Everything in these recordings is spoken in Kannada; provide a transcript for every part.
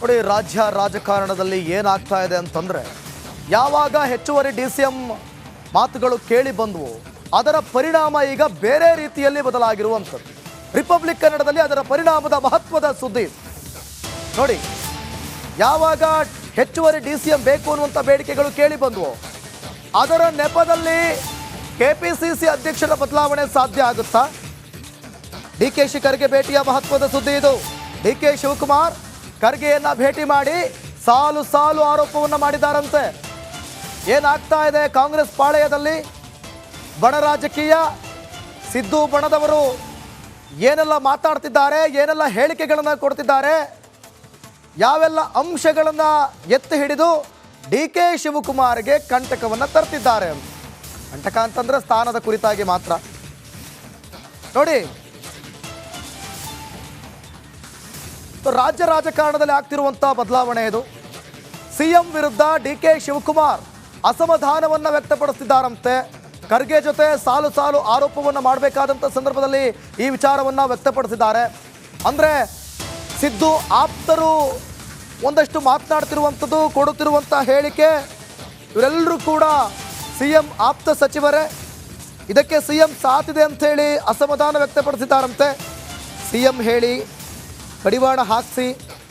ನೋಡಿ, ರಾಜ್ಯ ರಾಜಕಾರಣದಲ್ಲಿ ಏನಾಗ್ತಾ ಇದೆ ಅಂತಂದರೆ, ಯಾವಾಗ ಹೆಚ್ಚುವರಿ DCM ಮಾತುಗಳು ಕೇಳಿ ಬಂದವು, ಅದರ ಪರಿಣಾಮ ಈಗ ಬೇರೆ ರೀತಿಯಲ್ಲಿ ಬದಲಾಗಿರುವಂಥದ್ದು. ರಿಪಬ್ಲಿಕ್ ಕನ್ನಡದಲ್ಲಿ ಅದರ ಪರಿಣಾಮದ ಮಹತ್ವದ ಸುದ್ದಿ ನೋಡಿ. ಯಾವಾಗ ಹೆಚ್ಚುವರಿ DCM ಬೇಕು ಅನ್ನುವಂಥ ಬೇಡಿಕೆಗಳು ಕೇಳಿ ಬಂದವು, ಅದರ ನೆಪದಲ್ಲಿ KPCC ಅಧ್ಯಕ್ಷರ ಬದಲಾವಣೆ ಸಾಧ್ಯ ಆಗುತ್ತಾ? DK ಖರ್ಗೆ ಭೇಟಿಯ ಮಹತ್ವದ ಸುದ್ದಿ ಇದು. DK ಶಿವಕುಮಾರ್ ಖರ್ಗೆಯನ್ನ ಭೇಟಿ ಮಾಡಿ ಸಾಲು ಸಾಲು ಆರೋಪವನ್ನು ಮಾಡಿದ್ದಾರಂತೆ. ಏನಾಗ್ತಾ ಇದೆ ಕಾಂಗ್ರೆಸ್ ಪಾಳೆಯದಲ್ಲಿ? ಬಣ ರಾಜಕೀಯ, ಸಿದ್ದು ಬಣದವರು ಏನೆಲ್ಲ ಮಾತಾಡ್ತಿದ್ದಾರೆ, ಏನೆಲ್ಲ ಹೇಳಿಕೆಗಳನ್ನು ಕೊಡ್ತಿದ್ದಾರೆ, ಯಾವೆಲ್ಲ ಅಂಶಗಳನ್ನು ಎತ್ತಿ ಹಿಡಿದು DK ಶಿವಕುಮಾರ್ಗೆ ಕಂಟಕವನ್ನು ತರ್ತಿದ್ದಾರೆ. ಕಂಟಕ ಅಂತಂದ್ರೆ ಸ್ಥಾನದ ಕುರಿತಾಗಿ ಮಾತ್ರ ನೋಡಿ. ರಾಜ್ಯ ರಾಜಕಾರಣದಲ್ಲಿ ಆಗ್ತಿರುವಂಥ ಬದಲಾವಣೆ ಇದು. CM ವಿರುದ್ಧ DK ಶಿವಕುಮಾರ್ ಅಸಮಾಧಾನವನ್ನು ವ್ಯಕ್ತಪಡಿಸ್ತಿದ್ದಾರಂತೆ. ಖರ್ಗೆ ಜೊತೆ ಸಾಲು ಸಾಲು ಆರೋಪವನ್ನು ಮಾಡಬೇಕಾದಂಥ ಸಂದರ್ಭದಲ್ಲಿ ಈ ವಿಚಾರವನ್ನು ವ್ಯಕ್ತಪಡಿಸಿದ್ದಾರೆ. ಅಂದರೆ ಸಿದ್ದು ಆಪ್ತರು ಒಂದಷ್ಟು ಮಾತನಾಡ್ತಿರುವಂಥದ್ದು, ಕೊಡುತ್ತಿರುವಂಥ ಹೇಳಿಕೆ, ಇವರೆಲ್ಲರೂ ಕೂಡ CM ಆಪ್ತ ಸಚಿವರೇ. ಇದಕ್ಕೆ CM ಸಾಥಿದೆ ಅಂಥೇಳಿ ಅಸಮಾಧಾನ ವ್ಯಕ್ತಪಡಿಸಿದ್ದಾರಂತೆ. CM ಹೇಳಿ ಕಡಿವಾಣ ಹಾಕಿಸಿ,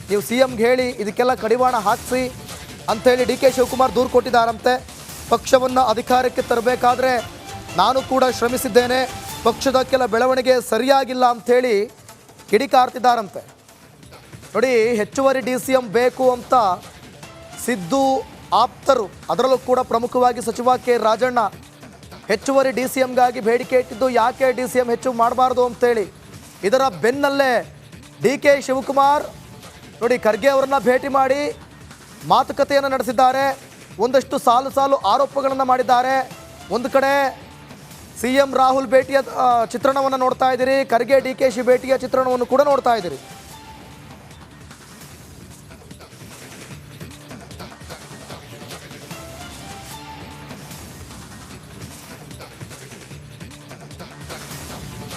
ನೀವು CMಗೆ ಹೇಳಿ ಇದಕ್ಕೆಲ್ಲ ಕಡಿವಾಣ ಹಾಕಿಸಿ ಅಂಥೇಳಿ DK ಶಿವಕುಮಾರ್ ದೂರು ಕೊಟ್ಟಿದ್ದಾರಂತೆ. ಪಕ್ಷವನ್ನು ಅಧಿಕಾರಕ್ಕೆ ತರಬೇಕಾದ್ರೆ ನಾನು ಕೂಡ ಶ್ರಮಿಸಿದ್ದೇನೆ, ಪಕ್ಷದ ಕೆಲ ಬೆಳವಣಿಗೆ ಸರಿಯಾಗಿಲ್ಲ ಅಂಥೇಳಿ ಕಿಡಿಕಾರ್ತಿದ್ದಾರಂತೆ. ನೋಡಿ, ಹೆಚ್ಚುವರಿ DCM ಬೇಕು ಅಂತ ಸಿದ್ದು ಆಪ್ತರು, ಅದರಲ್ಲೂ ಕೂಡ ಪ್ರಮುಖವಾಗಿ ಸಚಿವ K ರಾಜಣ್ಣ ಹೆಚ್ಚುವರಿ DCMಗಾಗಿ ಬೇಡಿಕೆ ಇಟ್ಟಿದ್ದು, ಯಾಕೆ DCM ಹೆಚ್ಚು ಮಾಡಬಾರ್ದು ಅಂತೇಳಿ. ಇದರ ಬೆನ್ನಲ್ಲೇ DK ಶಿವಕುಮಾರ್ ನೋಡಿ ಖರ್ಗೆ ಅವರನ್ನ ಭೇಟಿ ಮಾಡಿ ಮಾತುಕತೆಯನ್ನು ನಡೆಸಿದ್ದಾರೆ. ಒಂದಷ್ಟು ಸಾಲು ಸಾಲು ಆರೋಪಗಳನ್ನು ಮಾಡಿದ್ದಾರೆ. ಒಂದು ಕಡೆ CM ರಾಹುಲ್ ಭೇಟಿಯ ಚಿತ್ರಣವನ್ನು ನೋಡ್ತಾ ಇದ್ದೀರಿ, ಖರ್ಗೆ DK ಭೇಟಿಯ ಚಿತ್ರಣವನ್ನು ಕೂಡ ನೋಡ್ತಾ ಇದ್ದೀರಿ.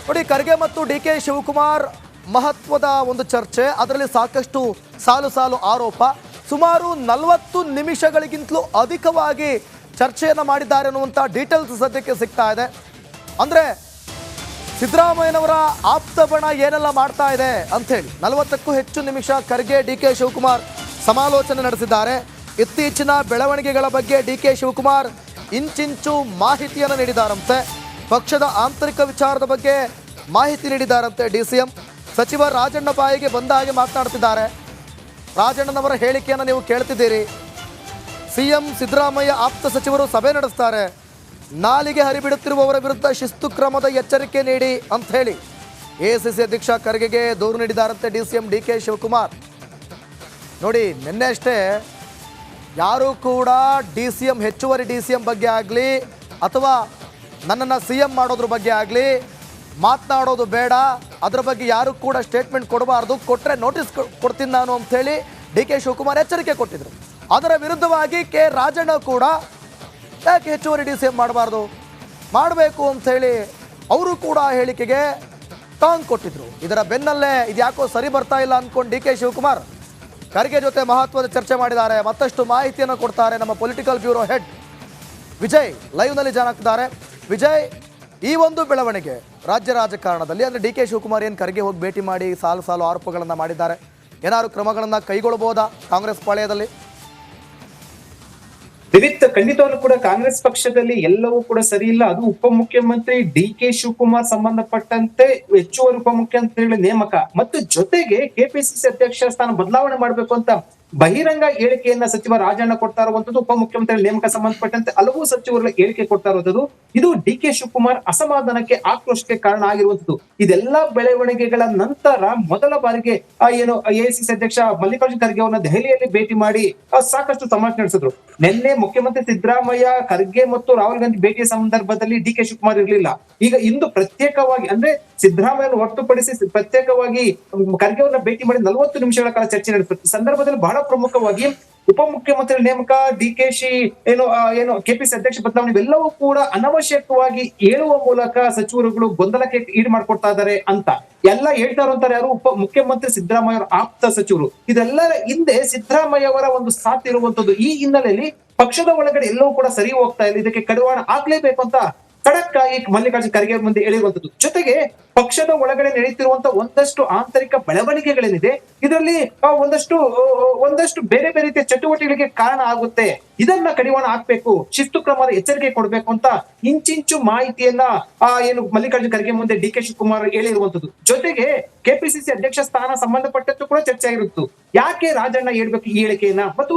ನೋಡಿ, ಖರ್ಗೆ ಮತ್ತು DK ಶಿವಕುಮಾರ್ ಮಹತ್ವದ ಒಂದು ಚರ್ಚೆ, ಅದರಲ್ಲಿ ಸಾಕಷ್ಟು ಸಾಲು ಸಾಲು ಆರೋಪ. ಸುಮಾರು 40 ನಿಮಿಷಗಳಿಗಿಂತಲೂ ಅಧಿಕವಾಗಿ ಚರ್ಚೆಯನ್ನು ಮಾಡಿದ್ದಾರೆ ಅನ್ನುವಂಥ ಡೀಟೇಲ್ಸ್ ಸದ್ಯಕ್ಕೆ ಸಿಗ್ತಾ ಇದೆ. ಅಂದರೆ ಸಿದ್ದರಾಮಯ್ಯನವರ ಆಪ್ತ ಬಣ ಏನೆಲ್ಲ ಮಾಡ್ತಾ ಇದೆ ಅಂಥೇಳಿ 40ಕ್ಕೂ ಹೆಚ್ಚು ನಿಮಿಷ ಖರ್ಗೆ DK ಶಿವಕುಮಾರ್ ಸಮಾಲೋಚನೆ ನಡೆಸಿದ್ದಾರೆ. ಇತ್ತೀಚಿನ ಬೆಳವಣಿಗೆಗಳ ಬಗ್ಗೆ DK ಶಿವಕುಮಾರ್ ಇಂಚಿಂಚು ಮಾಹಿತಿಯನ್ನು ನೀಡಿದ್ದಾರಂತೆ. ಪಕ್ಷದ ಆಂತರಿಕ ವಿಚಾರದ ಬಗ್ಗೆ ಮಾಹಿತಿ ನೀಡಿದ್ದಾರಂತೆ. DCM ಸಚಿವ ರಾಜಣ್ಣ ಬಾಯಿಗೆ ಬಂದ ಹಾಗೆ ಮಾತನಾಡ್ತಿದ್ದಾರೆ. ರಾಜಣ್ಣನವರ ಹೇಳಿಕೆಯನ್ನು ನೀವು ಕೇಳ್ತಿದ್ದೀರಿ. CM ಸಿದ್ದರಾಮಯ್ಯ ಆಪ್ತ ಸಚಿವರು ಸಭೆ ನಡೆಸ್ತಾರೆ, ನಾಲಿಗೆ ಹರಿಬಿಡುತ್ತಿರುವವರ ವಿರುದ್ಧ ಶಿಸ್ತು ಕ್ರಮದ ಎಚ್ಚರಿಕೆ ನೀಡಿ ಅಂತ ಹೇಳಿ ACC ಅಧ್ಯಕ್ಷ ಖರ್ಗೆಗೆ ದೂರು ನೀಡಿದ್ದಾರಂತೆ DCM DK ಶಿವಕುಮಾರ್. ನೋಡಿ, ನಿನ್ನೆ ಅಷ್ಟೇ ಯಾರೂ ಕೂಡ DCM ಹೆಚ್ಚುವರಿ DCM ಬಗ್ಗೆ ಆಗಲಿ ಅಥವಾ ನನ್ನನ್ನು CM ಮಾಡೋದ್ರ ಬಗ್ಗೆ ಆಗಲಿ ಮಾತನಾಡೋದು ಬೇಡ, ಅದರ ಬಗ್ಗೆ ಯಾರು ಕೂಡ ಸ್ಟೇಟ್ಮೆಂಟ್ ಕೊಡಬಾರ್ದು, ಕೊಟ್ಟರೆ ನೋಟಿಸ್ ಕೊಡ್ತೀನಿ ನಾನು ಅಂಥೇಳಿ DK ಶಿವಕುಮಾರ್ ಎಚ್ಚರಿಕೆ ಕೊಟ್ಟಿದ್ರು. ಅದರ ವಿರುದ್ಧವಾಗಿ K ರಾಜಣ್ಣ ಕೂಡ ಯಾಕೆ ಹೆಚ್ಚುವರಿ DCM ಮಾಡಬಾರ್ದು, ಮಾಡಬೇಕು ಅಂಥೇಳಿ ಅವರು ಕೂಡ ಹೇಳಿಕೆಗೆ ಟಾಂಗ್ ಕೊಟ್ಟಿದ್ರು. ಇದರ ಬೆನ್ನಲ್ಲೇ ಇದು ಯಾಕೋ ಸರಿ ಬರ್ತಾ ಇಲ್ಲ ಅಂದ್ಕೊಂಡು DK ಶಿವಕುಮಾರ್ ಖರ್ಗೆ ಜೊತೆ ಮಹತ್ವದ ಚರ್ಚೆ ಮಾಡಿದ್ದಾರೆ. ಮತ್ತಷ್ಟು ಮಾಹಿತಿಯನ್ನು ಕೊಡ್ತಾರೆ ನಮ್ಮ ಪೊಲಿಟಿಕಲ್ ಬ್ಯೂರೋ ಹೆಡ್ ವಿಜಯ್ ಲೈವ್ನಲ್ಲಿ ಜಾಯ್ನ್ ಆಗ್ತಿದ್ದಾರೆ. ವಿಜಯ್, ಈ ಒಂದು ಬೆಳವಣಿಗೆ ರಾಜ್ಯ ರಾಜಕಾರಣದಲ್ಲಿ ಅಂದರೆ DK ಶಿವಕುಮಾರ್ ಏನು ಖರ್ಗೆ ಹೋಗಿ ಭೇಟಿ ಮಾಡಿ ಸಾಲು ಸಾಲು ಆರೋಪಗಳನ್ನು ಮಾಡಿದ್ದಾರೆ, ಏನಾದ್ರು ಕ್ರಮಗಳನ್ನು ಕೈಗೊಳ್ಳಬಹುದಾ ಕಾಂಗ್ರೆಸ್ ಪಾಳೆಯದಲ್ಲಿ? ಖಂಡಿತವಾಗ್ಲೂ ಕೂಡ ಕಾಂಗ್ರೆಸ್ ಪಕ್ಷದಲ್ಲಿ ಎಲ್ಲವೂ ಕೂಡ ಸರಿ ಇಲ್ಲ. ಅದು ಉಪಮುಖ್ಯಮಂತ್ರಿ DK ಶಿವಕುಮಾರ್ ಸಂಬಂಧಪಟ್ಟಂತೆ ಹೆಚ್ಚುವರಿ ಉಪಮುಖ್ಯಮಂತ್ರಿಗಳ ನೇಮಕ ಮತ್ತು ಜೊತೆಗೆ KPCC ಅಧ್ಯಕ್ಷ ಸ್ಥಾನ ಬದಲಾವಣೆ ಮಾಡಬೇಕು ಅಂತ ಬಹಿರಂಗ ಹೇಳಿಕೆಯನ್ನ ಸಚಿವ ರಾಜಣ್ಣ ಕೊಡ್ತಾ ಇರುವಂತದ್ದು. ಉಪಮುಖ್ಯಮಂತ್ರಿ ನೇಮಕ ಸಂಬಂಧಪಟ್ಟಂತೆ ಹಲವು ಸಚಿವರುಗಳ ಹೇಳಿಕೆ ಕೊಡ್ತಾ ಇರುವಂತದ್ದು. ಇದು DK ಶಿವಕುಮಾರ್ ಅಸಮಾಧಾನಕ್ಕೆ, ಆಕ್ರೋಶಕ್ಕೆ ಕಾರಣ ಆಗಿರುವಂತದ್ದು. ಇದೆಲ್ಲಾ ಬೆಳವಣಿಗೆಗಳ ನಂತರ ಮೊದಲ ಬಾರಿಗೆ ACC ಅಧ್ಯಕ್ಷ ಮಲ್ಲಿಕಾರ್ಜುನ್ ಖರ್ಗೆ ಅವರನ್ನ ದೆಹಲಿಯಲ್ಲಿ ಭೇಟಿ ಮಾಡಿ ಸಾಕಷ್ಟು ಸಮಾಲೋಚನೆ ನಡೆಸಿದ್ರು. ನಿನ್ನೆ ಮುಖ್ಯಮಂತ್ರಿ ಸಿದ್ದರಾಮಯ್ಯ ಖರ್ಗೆ ಮತ್ತು ರಾಹುಲ್ ಗಾಂಧಿ ಭೇಟಿಯ ಸಂದರ್ಭದಲ್ಲಿ DK ಶಿವಕುಮಾರ್ ಇರಲಿಲ್ಲ. ಈಗ ಇಂದು ಪ್ರತ್ಯೇಕವಾಗಿ ಅಂದ್ರೆ ಸಿದ್ದರಾಮಯ್ಯ ಹೊರತುಪಡಿಸಿ ಪ್ರತ್ಯೇಕವಾಗಿ ಖರ್ಗೆ ಅವರನ್ನ ಭೇಟಿ ಮಾಡಿ 40 ನಿಮಿಷಗಳ ಕಾಲ ಚರ್ಚೆ ನಡೆಸಿದ್ರು. ಈ ಸಂದರ್ಭದಲ್ಲಿ ಬಹಳ ಪ್ರಮುಖವಾಗಿ ಉಪಮುಖ್ಯಮಂತ್ರಿ ನೇಮಕ, ಡಿಕೆಶಿ ಏನು ಕೆಪಿಸಿ ಅಧ್ಯಕ್ಷ ಬದಲಾವಣೆ ಇವೆಲ್ಲವೂ ಕೂಡ ಅನವಶ್ಯಕವಾಗಿ ಹೇಳುವ ಮೂಲಕ ಸಚಿವರುಗಳು ಗೊಂದಲಕ್ಕೆ ಈಡು ಮಾಡ್ಕೊಡ್ತಾ ಇದ್ದಾರೆ ಅಂತ ಎಲ್ಲ ಹೇಳ್ತಾ ಇರುವಂತಾರೆ ಯಾರು? ಉಪ ಮುಖ್ಯಮಂತ್ರಿ ಸಿದ್ದರಾಮಯ್ಯ ಅವರ ಆಪ್ತ ಸಚಿವರು. ಇದೆಲ್ಲರ ಹಿಂದೆ ಸಿದ್ದರಾಮಯ್ಯ ಅವರ ಒಂದು ಸಾಥ್ ಇರುವಂತದ್ದು. ಈ ಹಿನ್ನೆಲೆಯಲ್ಲಿ ಪಕ್ಷದ ಒಳಗಡೆ ಎಲ್ಲವೂ ಕೂಡ ಸರಿ ಹೋಗ್ತಾ ಇಲ್ಲ, ಇದಕ್ಕೆ ಕಡಿವಾಣ ಹಾಕ್ಲೇಬೇಕು ಅಂತ ಖಡಕ್ ಆಗಿ ಮಲ್ಲಿಕಾರ್ಜುನ ಖರ್ಗೆ ಮುಂದೆ ಹೇಳಿರುವಂತದ್ದು. ಜೊತೆಗೆ ಪಕ್ಷದ ಒಳಗಡೆ ನಡೆಯುತ್ತಿರುವಂತಹ ಒಂದಷ್ಟು ಆಂತರಿಕ ಬೆಳವಣಿಗೆಗಳೇನಿದೆ, ಇದರಲ್ಲಿ ಒಂದಷ್ಟು ಬೇರೆ ಬೇರೆ ರೀತಿಯ ಚಟುವಟಿಕೆಗಳಿಗೆ ಕಾರಣ ಆಗುತ್ತೆ. ಇದನ್ನ ಕಡಿವಾಣ ಹಾಕ್ಬೇಕು, ಶಿಸ್ತು ಕ್ರಮದ ಎಚ್ಚರಿಕೆ ಕೊಡಬೇಕು ಅಂತ ಇಂಚಿಂಚು ಮಾಹಿತಿಯನ್ನ ಏನು ಮಲ್ಲಿಕಾರ್ಜುನ ಖರ್ಗೆ ಮುಂದೆ ಡಿ ಕೆ ಶಿವಕುಮಾರ್ ಹೇಳಿರುವಂತದ್ದು. ಜೊತೆಗೆ ಕೆಪಿಸಿಸಿ ಅಧ್ಯಕ್ಷ ಸ್ಥಾನ ಸಂಬಂಧಪಟ್ಟಂತೆ ಕೂಡ ಚರ್ಚೆ ಆಗಿರುತ್ತು. ಯಾಕೆ ರಾಜಣ್ಣ ಹೇಳ್ಬೇಕು ಈ ಹೇಳಿಕೆಯನ್ನ? ಮತ್ತು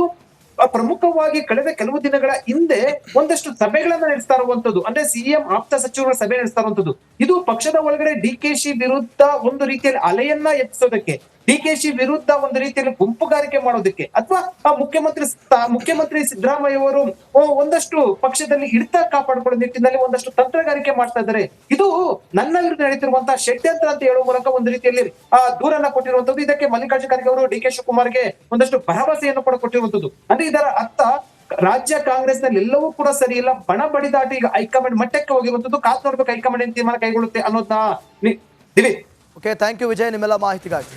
ಪ್ರಮುಖವಾಗಿ ಕಳೆದ ಕೆಲವು ದಿನಗಳ ಹಿಂದೆ ಒಂದಷ್ಟು ಸಭೆಗಳನ್ನ ನಡೆಸ್ತಾ ಇರುವಂತದ್ದು, ಅಂದ್ರೆ ಸಿಎಂ ಆಪ್ತ ಸಚಿವರ ಸಭೆ ನಡೆಸ್ತಾ ಇರುವಂತದ್ದು. ಇದು ಪಕ್ಷದ ಒಳಗಡೆ ಡಿಕೆಶಿ ವಿರುದ್ಧ ಒಂದು ರೀತಿಯಲ್ಲಿ ಅಲೆಯನ್ನ ಎತ್ತಿಸೋದಕ್ಕೆ, ಡಿಕೆಶಿ ವಿರುದ್ಧ ಒಂದು ರೀತಿಯಲ್ಲಿ ಗುಂಪುಗಾರಿಕೆ ಮಾಡೋದಕ್ಕೆ, ಅಥವಾ ಮುಖ್ಯಮಂತ್ರಿ ಸಿದ್ದರಾಮಯ್ಯ ಅವರು ಒಂದಷ್ಟು ಪಕ್ಷದಲ್ಲಿ ಹಿಡಿತ ಕಾಪಾಡಿಕೊಳ್ಳೋ ನಿಟ್ಟಿನಲ್ಲಿ ಒಂದಷ್ಟು ತಂತ್ರಗಾರಿಕೆ ಮಾಡ್ತಾ ಇದ್ದಾರೆ. ಇದು ನನ್ನ ವಿರುದ್ಧ ನಡೀತಿರುವಂತಹ ಷಡ್ಯಂತ್ರ ಅಂತ ಹೇಳುವ ಮೂಲಕ ಒಂದು ರೀತಿಯಲ್ಲಿ ದೂರನ್ನ ಕೊಟ್ಟಿರುವಂತದ್ದು. ಇದಕ್ಕೆ ಮಲ್ಲಿಕಾರ್ಜುನ ಖರ್ಗೆ ಅವರು ಡಿ ಕೆ ಶಿವಕುಮಾರ್ಗೆ ಒಂದಷ್ಟು ಭರವಸೆಯನ್ನು ಕೂಡ ಕೊಟ್ಟಿರುವಂತದ್ದು. ಅಂದ್ರೆ ಇದರ ಅರ್ಥ ರಾಜ್ಯ ಕಾಂಗ್ರೆಸ್ ನಲ್ಲಿ ಎಲ್ಲವೂ ಕೂಡ ಸರಿ ಇಲ್ಲ, ಬಣ ಬಡಿದಾಟಿ ಈಗ ಹೈಕಮಾಂಡ್ ಮಟ್ಟಕ್ಕೆ ಹೋಗಿರುವಂತದ್ದು. ಕಾತ್ ನೋಡ್ಬೇಕು ಹೈಕಮಾಂಡ್ ಏನ್ ತೀರ್ಮಾನ ಕೈಗೊಳ್ಳುತ್ತೆ ಅನ್ನೋದನ್ನ. ಓಕೆ, ಥ್ಯಾಂಕ್ ಯು ವಿಜಯ್, ನಿಮ್ಮೆಲ್ಲ ಮಾಹಿತಿಗಾಗಿ.